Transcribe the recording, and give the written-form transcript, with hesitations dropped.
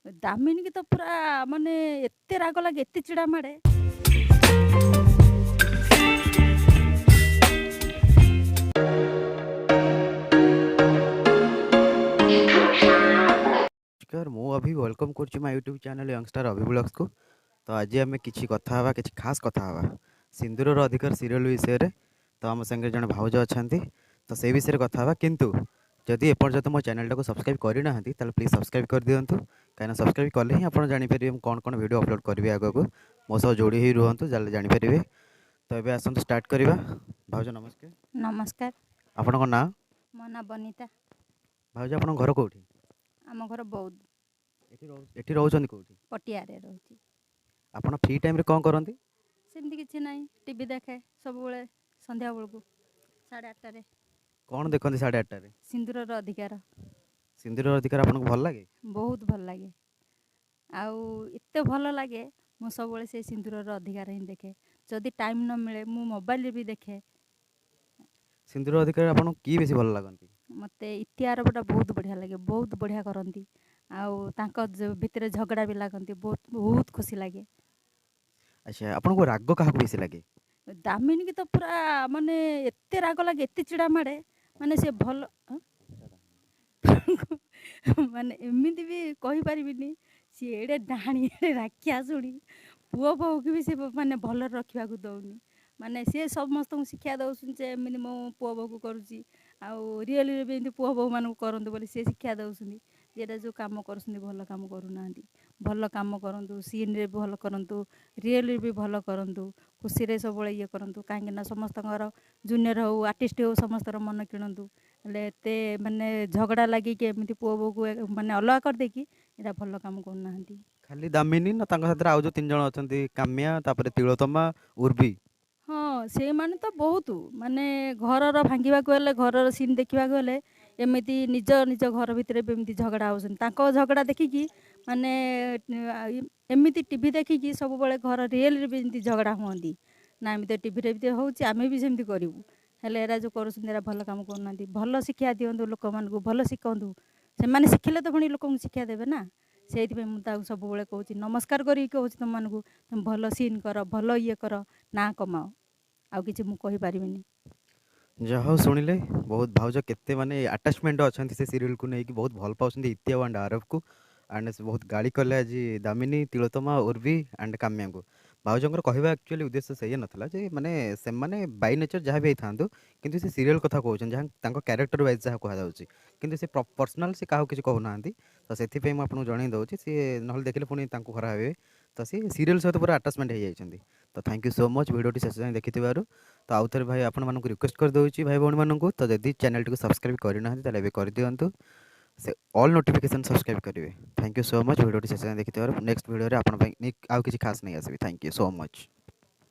ଦାମିନୀକି ତ ପୁରା ମାନେ ଏତେ ରାଗ ଲାଗେ, ଏତେ ଚିଡ଼ା ମାଡ଼େ। नमस्कार मु अभी वेलकम कर माय यूट्यूब चैनल यंगस्टार अभि ब्लॉग्स को। तो आज आम किसी कथा हवा किसी खास कथा हवा सिंदूर अधिकार सीरियल विषय रे। तो आम संगे जन भाउज अच्छा तो से विषय कथा हवा किंतु जदि एपर्यंत मो चैनल को सब्सक्राइब करना ताल प्लीज सब्सक्राइब कर दिंतु कहीं सब्सक्राइब कले ही आप जापर कौन कौन वीडियो अपलोड करेंगे आग को मो सह जोड़ी ही रुहतु जापर। तो ये आसतु स्टार्ट करवा। भाउज नमस्कार। नमस्कार। आपण ना मो ना बनीता। भाउज आप घर कौटी? आम घर बौद्ध एठी रोचन कौटी? पटियारे रोची। आपण फ्री टाइम रे कौन करती? सेमती किसी ना टीवी देखे सब संध्या बेलू 8:30 कौन देखते 8:30? सिंदूर अधिकार। सिंदूर अधिकार आपको भल लगे? बहुत भल लगे आते भल लगे मु सब से सिंदूर अधिकार ही देखे। जदि टाइम न मिले मु मोबाइल भी देखे। सिंदूर अधिकार आपको की बेसी भल लगती? मत इतिहार बटा बहुत बढ़िया लगे, बहुत बढ़िया करती भितर झगड़ा भी लगती, बहुत बहुत खुशी लगे। अच्छा आपको राग क्या बेसी लगे? दामिनी की तो पूरा माने एते राग लगे, एते चिड़ा माड़े माने से भल माने एमती भी कही पारिबिनी सी एडे डाणी एडे राखिया शुणी पुओ बहु की भी से माने भल रखा दौनी। माने सी समस्त शिक्षा दौन जे एमती मो पुओ बहु को करुच्ची आउ रियल भी एमती पुओ बहु मान करते बोली सी शिक्षा दौरान जेटा जो कम कर भल कम करूना भल कम करूँ सीन रे भल करूँ रियल भी भल करूँ खुशी रे सब ये करूँ कहीं समस्त जूनियर हो आर्टिस्ट हो समस्त मन किणतु एते माने झगड़ा लगी एमती पुओ बहु को माने अलग कर देकी एटा भल कम करना। खाली दामिनी ना साथ आउ जो 3 जन अच्छा काम्या तापर तिलोतमा उर्वी? हाँ से माने तो बहुत माने घर भांगा घर सीन देखा गले एमती निज निज घर भितर एमती झगड़ा हो झगड़ा देखिकी माने एमती टीवी देखिकी सब बड़े घर रियल भी एमती झगड़ा हुई ना एमती टीवी भी होची आमे भी सेमती करूँ हेले एरा जो कर भल कम करना भल शिक्षा दिंतु लोक मान भल शिखु से शिखिले तो पुणी लोक शिक्षा देवे ना से सब कहूँ नमस्कार करी कहूँ तुम मानक तुम भल सीन कर भल ये कर ना कमाओ आउ किसी मु कहि पारिबिनी। जहाँ शुणिले बहुत भाउज केते माने अटैचमेंट अच्छा से सीरियल को लेकिन बहुत भल पाँच इतिया एंड आरव को एंड बहुत गाड़ी कले आज दामिनी तिलोतमा उर्वी एंड काम्या को। भाउजर कहवा एक्चुअली उद्देश्य से नाला जे माने से माने बाय नेचर जहाँ भी था किंतु से सीरियल कथा कहते जहाँ क्यारेक्टर वाइज जहाँ कहुच्छी किंतु से पर्सनाल से क्या किसी कहूना तो से आपको जन दूसरी सी ना देखिले पुणी खराब हे तो सी सीरियल सहित पूरा अटैचमेंट हो जाती। तो thank you so much video शेष जाए देखि। तो आउ थे भाई आपण मानक रिक्वेस्ट कर दूसरी भाई भौणी मानक तो जदि चैनल टी सब्सक्राइब करना कर दिंतु से ऑल नोटिफिकेशन सब्सक्राइब करेंगे। Thank you so much video शेष जाए देखि। नेक्स्ट वीडियो आप किसी खास नहीं आसबि। Thank you so much.